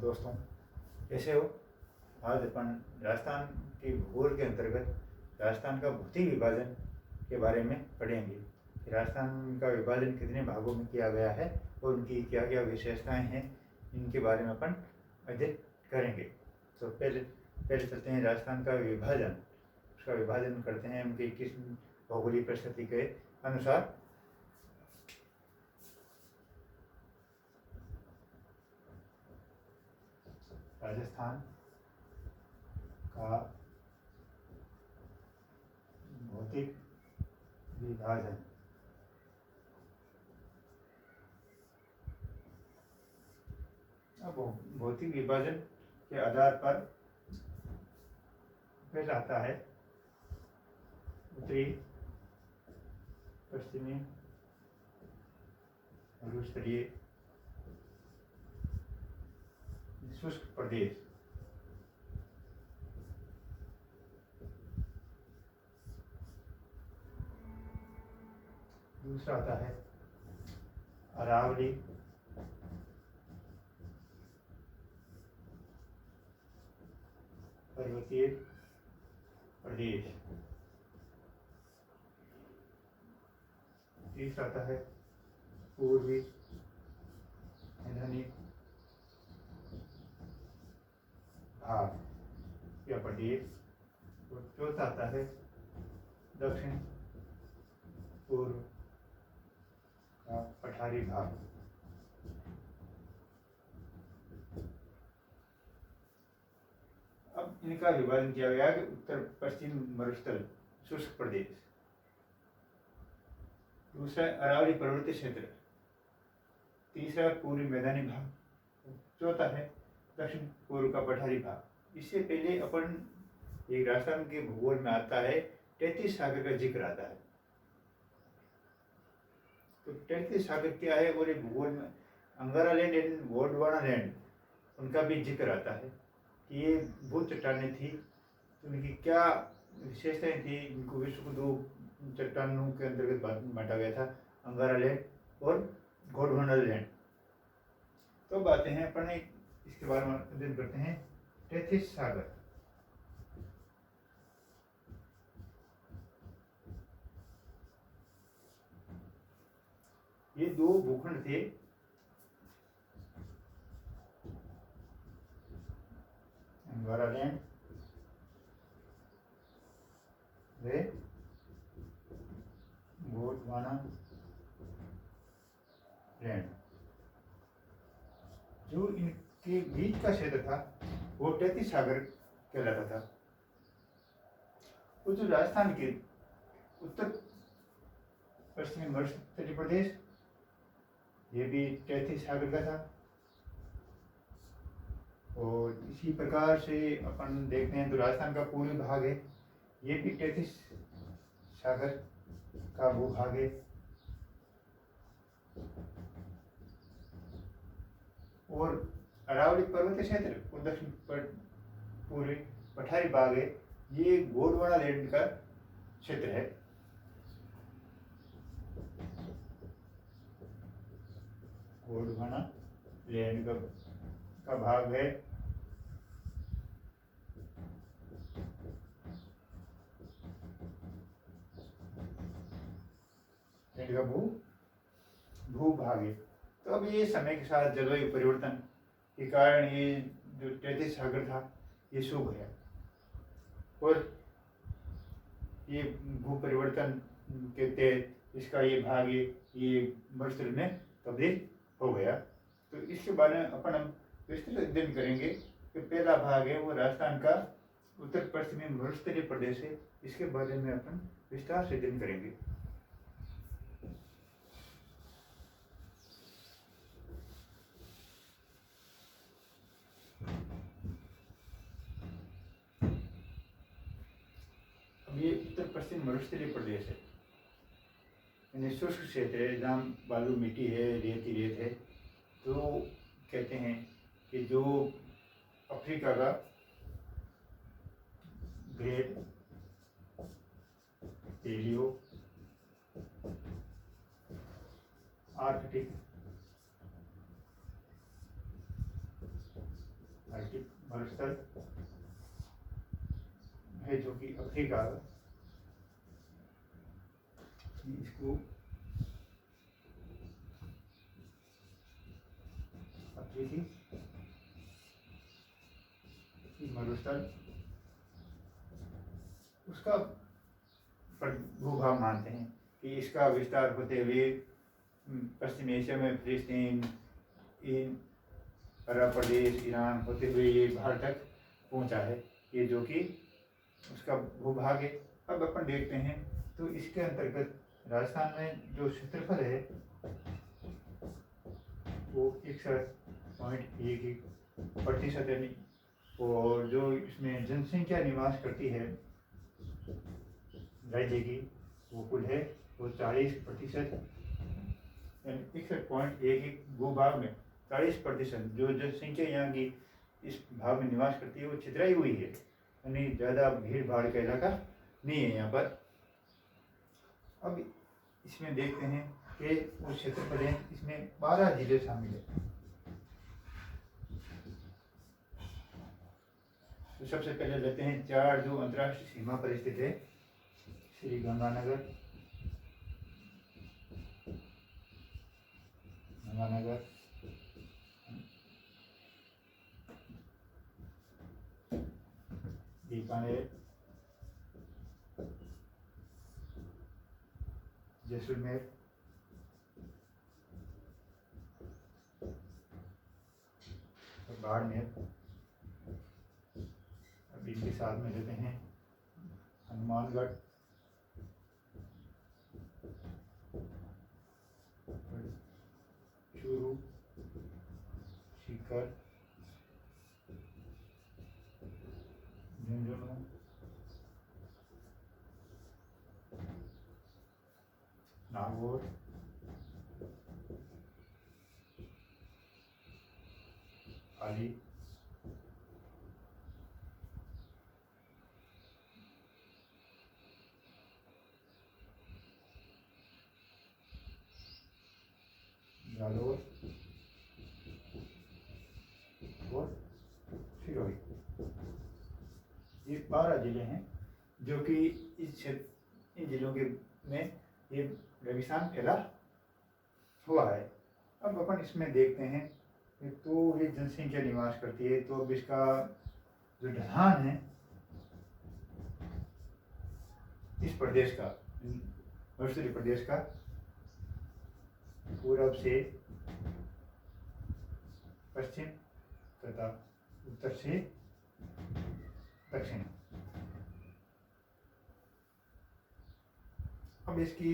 दोस्तों, कैसे हो? आज अपन राजस्थान के भूगोल के अंतर्गत राजस्थान का भौतिक विभाजन के बारे में पढ़ेंगे। राजस्थान का विभाजन कितने भागों में किया गया है और उनकी क्या क्या विशेषताएं हैं, इनके बारे में अपन अध्ययन करेंगे। तो पहले चलते हैं राजस्थान का विभाजन। उसका विभाजन करते हैं उनकी किस भौगोलिक परिस्थिति के अनुसार। राजस्थान का भौतिक विभाजन। अब भौतिक विभाजन के आधार पर पहला आता है उत्तरी पश्चिमी मरुस्थलीय शुष्क प्रदेश। दूसरा आता है अरावली पर्वतीय प्रदेश। तीसरा आता है पूर्वी मैदानी भाग या प्रदेश। और चौथा आता है दक्षिण पूर्व का पठारी भाग। अब इनका विभाजन किया गया कि उत्तर पश्चिम मरुस्थल शुष्क प्रदेश, दूसरा अरावली पर्वतीय क्षेत्र, तीसरा पूर्वी मैदानी भाग, चौथा है दक्षिण पूर्व का पठारी भाग। इससे पहले अपन एक राजस्थान के भूगोल में आता है 33 सागर का जिक्र आता है। तो 33 सागर क्या है, और भूगोल में अंगारा लैंड एंड गोंडवाना लैंड उनका भी जिक्र आता है कि ये भू चट्टानें थी, तो उनकी क्या विशेषताएं थी। इनको विश्व को दो चट्टानों के अंतर्गत बांटा गया था, अंगारा लैंड और गोंडवाना लैंड। तो अब आते हैं अपन इसके बारे में अध्ययन करते हैं 33 सागर। ये दो भूखंड थे, अंगारा लैंड वे गोंडवाना लैंड। जो इनके बीच का क्षेत्र था वो 33 सागर कहलाता था। और जो राजस्थान के उत्तर पश्चिमी मरुस्थलीय प्रदेश, ये भी 33 सागर का था। और इसी प्रकार से अपन देखते हैं तो राजस्थान का पूर्वी भाग है, ये भी 33 सागर का भूभाग है। और अरावली पर्वतीय क्षेत्र और दक्षिण पूर्वी पठारी भाग है, ये गोंडवाना लैंड का क्षेत्र है। गोंडवाना लैंड का भाग है। लैंड का भूभाग है। तो अब ये समय के साथ जलवायु परिवर्तन के कारण ये जो 33 सागर था ये सूख गया, और ये भू परिवर्तन के तहत इसका ये भाग ये मरुस्थल में तब्दील हो गया। तो इसके बारे में अपन हम विस्तृत अध्ययन करेंगे कि पहला भाग है वो राजस्थान का उत्तर पश्चिमी मरुस्थलीय प्रदेश है। इसके बारे में अपन विस्तार से अध्ययन करेंगे। ये उत्तर पश्चिम मरुस्थलीय प्रदेश है, यानी शुष्क क्षेत्र है जहाँ बालू मिट्टी है, रेती रेत है। तो कहते हैं कि जो अफ्रीका का ग्रेट पेलियो आर्कटिक आर्कटिक मरुस्थल है जो कि अफ्रीका, इसको अफ्रीकी मरुस्थल उसका भूभाग मानते हैं कि इसका विस्तार होते हुए पश्चिम एशिया में फिलिस्तीन, अरब प्रदेश, ईरान होते हुए ये भारत तक पहुंचा है, ये जो कि उसका भूभाग है। अब अपन देखते हैं तो इसके अंतर्गत राजस्थान में जो क्षेत्रफल है वो 61.11% है, और जो इसमें जनसंख्या निवास करती है राज्य की वो कुल है वो 40%, 61.11 भूभाग में 40% जो जनसंख्या यहाँ की इस भाग में निवास करती है वो छितराई हुई है, यानी ज़्यादा भीड़ भाड़ का इलाका नहीं है यहाँ पर। अब इसमें देखते हैं कि वो क्षेत्रफल है, इसमें 12 जिले शामिल है। तो सबसे पहले लेते हैं 4 जो अंतर्राष्ट्रीय सीमा पर स्थित है, श्री गंगानगर, बीकानेर, जैसलमेर, बाड़मेर। अब इनके साथ में लेते हैं हनुमानगढ़, चूरू, सीकर, झुंझुनू, नागौर, पाली, जालौर और सिरोही। ये 12 जिले हैं जो कि इन जिलों के में ये रेगिस्तान फैला हुआ है। अब अपन इसमें देखते हैं तो ये जनसंख्या निवास करती है, तो अब इसका जो ढलान है इस प्रदेश का, मरुस्थलीय प्रदेश का पूरब से पश्चिम तथा उत्तर से दक्षिण। अब इसकी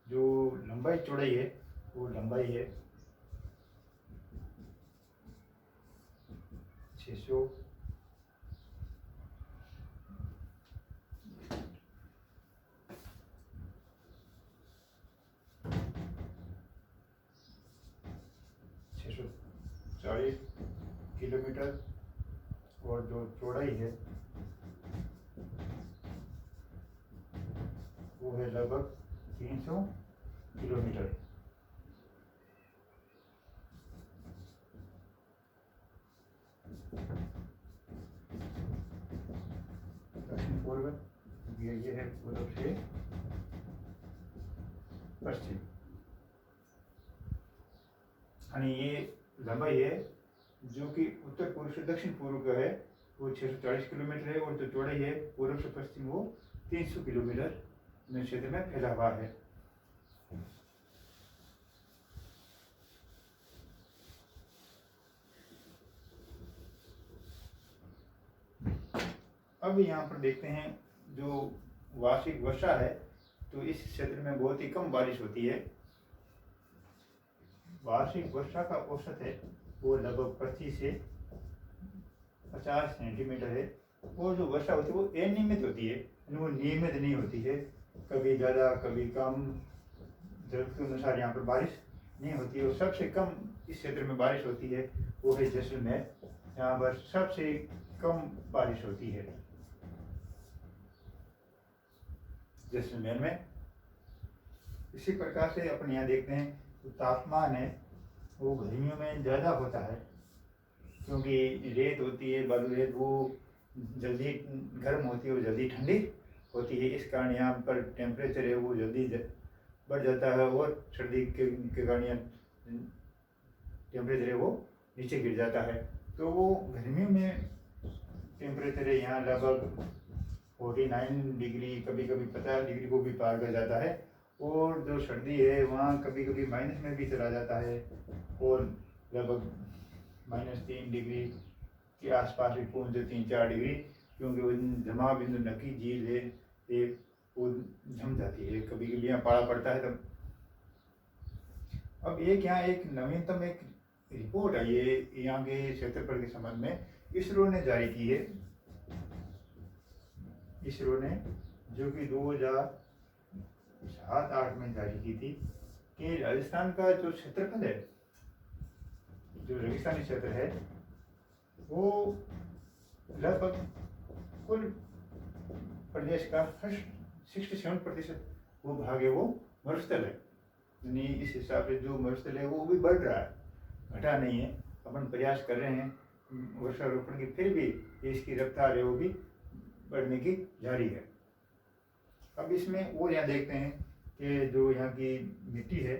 जो लंबाई चौड़ाई है वो लंबाई है 600 640 किलोमीटर, और जो चौड़ाई है वो है लगभग 300 किलोमीटर। दक्षिण पूर्व ये है पूर्व से पश्चिम, यानी ये लंबाई है जो कि उत्तर पूर्व से दक्षिण पूर्व का है वो 640 किलोमीटर है, और जो चौड़ाई है पूर्व से पश्चिम वो 300 किलोमीटर में क्षेत्र में फैला हुआ है। अब यहाँ पर देखते हैं जो वार्षिक वर्षा है, तो इस क्षेत्र में बहुत ही कम बारिश होती है। वार्षिक वर्षा का औसत है वो लगभग 25 से 50 सेंटीमीटर है, और जो वर्षा होती है वो अनियमित होती है, वो नियमित नहीं होती है, कभी ज़्यादा कभी कम, जरूरत के अनुसार यहाँ पर बारिश नहीं होती है। और सबसे कम इस क्षेत्र में बारिश होती है वो है जैसलमेर, यहाँ पर सबसे कम बारिश होती है जैसलमेर में। इसी प्रकार से अपन यहाँ देखते हैं तो तापमान है वो गर्मियों में ज़्यादा होता है, क्योंकि रेत होती है, बालू रेत, वो जल्दी गर्म होती है और जल्दी ठंडी होती है। इस कारण यहाँ पर टेम्परेचर है वो जल्दी बढ़ जाता है और सर्दी के कारण यहाँ टेम्परेचर है वो नीचे गिर जाता है। तो वो गर्मियों में टेम्परेचर है यहाँ लगभग 49 डिग्री, कभी कभी 50 डिग्री को भी पार कर जाता है। और जो सर्दी है वहाँ कभी कभी माइनस में भी चला जाता है और लगभग -3 डिग्री के आसपास भी पहुँच 3-4 डिग्री, क्योंकि वो जमा बिंदु नकी झील है ये, वो जम जाती है, कभी कभी यहाँ पाला पड़ता है तब। अब एक यहाँ एक नवीनतम एक रिपोर्ट आई है यहाँ के क्षेत्रफल के संबंध में, इसरो ने जारी की है। इसरो ने, जो कि 2007-8 में जारी की थी, कि राजस्थान का जो क्षेत्रफल है, जो रेगिस्तानी क्षेत्र है, वो लगभग कुल प्रदेश का 67% वो भाग है वो मरुस्थल है। यानी इस हिसाब से जो मरुस्थल है वो भी बढ़ रहा है, घटा नहीं है। अपन प्रयास कर रहे हैं वृक्षारोपण की, फिर भी इसकी रफ्तार है वो भी बढ़ने की जारी है। अब इसमें वो यहाँ देखते हैं कि जो यहाँ की मिट्टी है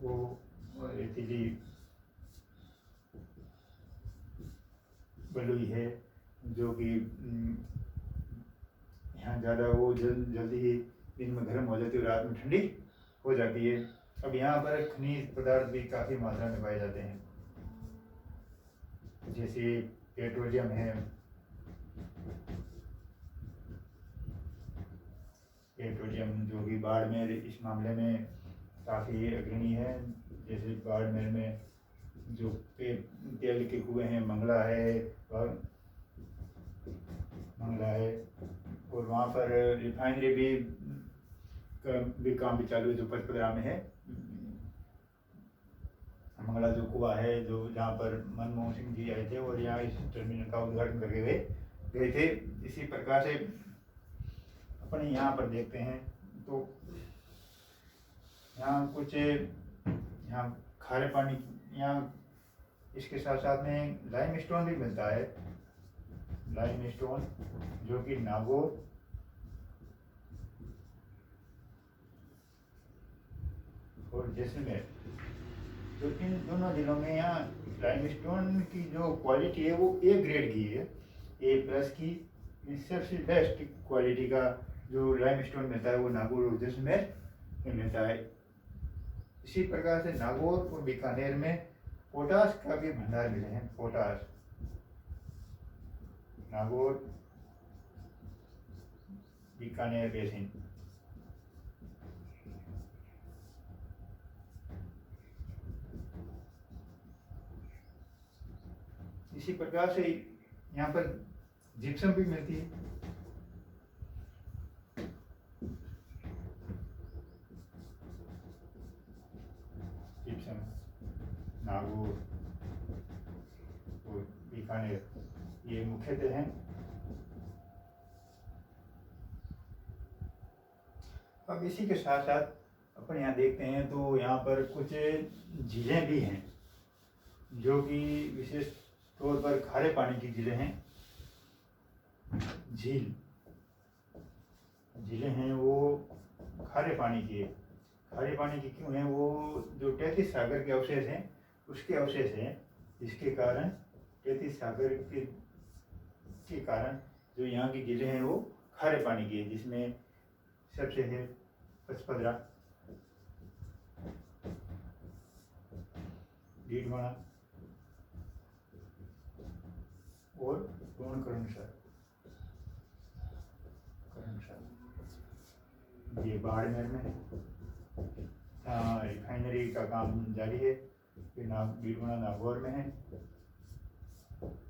वो रेतीली बलुई है, जो कि यहाँ ज़्यादा वो जल्दी ही दिन में गर्म हो जाती है, रात में ठंडी हो जाती है। अब यहाँ पर खनिज पदार्थ भी काफ़ी मात्रा में पाए जाते हैं, जैसे पेट्रोलियम है, पेट्रोलियम जो कि बाड़मेर इस मामले में काफ़ी अग्रणी है। जैसे बाड़मेर में जो तेल के कुएँ हैं, मंगला है और वहाँ पर रिफाइनरी भी काम भी चालू है, जो पचपदरा में है। मंगला जो कुआ है, जो जहाँ पर मनमोहन सिंह जी आए थे और यहाँ इस टर्मिनल का उद्घाटन करके गए थे। इसी प्रकार से अपने यहाँ पर देखते हैं तो यहाँ कुछ यहाँ खारे पानी, यहाँ इसके साथ साथ में लाइम स्टोन भी मिलता है। लाइम स्टोन जो कि नागौर और जैसलमेर, तो इन दोनों जिलों में यहाँ लाइम स्टोन की जो क्वालिटी है वो A ग्रेड की है, A+ की। सबसे बेस्ट क्वालिटी का जो लाइम स्टोन मिलता है वो नागौर और जैसलमेर में मिलता है। इसी प्रकार से नागौर और बीकानेर में पोटास का भी भंडार मिले हैं। Potash, Nagaur Bikaner basin. इसी प्रकार से यहाँ पर जिप्सम भी मिलती है। जिप्सम नागौर और बीकानेर ये मुख्यतः हैं। अब इसी के साथ साथ अपन यहाँ देखते हैं तो यहाँ पर कुछ झीलें भी हैं, जो कि विशेष तौर पर खारे पानी की झीलें हैं। झीलें हैं वो खारे पानी की है। खारे पानी की क्यों है? वो जो तैतीस सागर के अवशेष हैं उसके अवशेष हैं, जिसके कारण तैतीस सागर के कारण जो यहाँ की झीलें हैं वो खारे पानी की है, जिसमें सबसे है पचपदरा, डीडवाना और करणसर। ये बाड़मेर में है। रिफाइनरी का काम जारी है। ये डीडवाना नागौर में है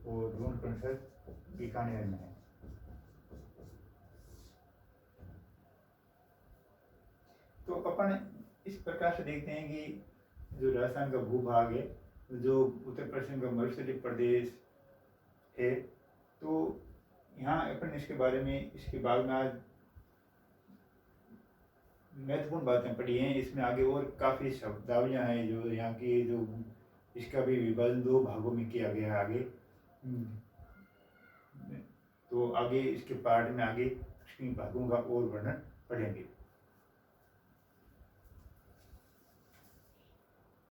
और करणसर बीकानेर में है। तो अपन इस प्रकार से देखते हैं कि जो राजस्थान का भूभाग है, जो उत्तर पश्चिम का मरुस्थलीय प्रदेश है, तो यहाँ अपन इसके बारे में इसके बाद में आज महत्वपूर्ण बातें पढ़ी हैं। इसमें आगे और काफ़ी शब्दावलियाँ हैं जो यहाँ की, जो इसका भी विभाजन 2 भागों में किया गया है आगे। तो आगे इसके पार्ट में आगे इसके भागों का और वर्णन पढ़ेंगे।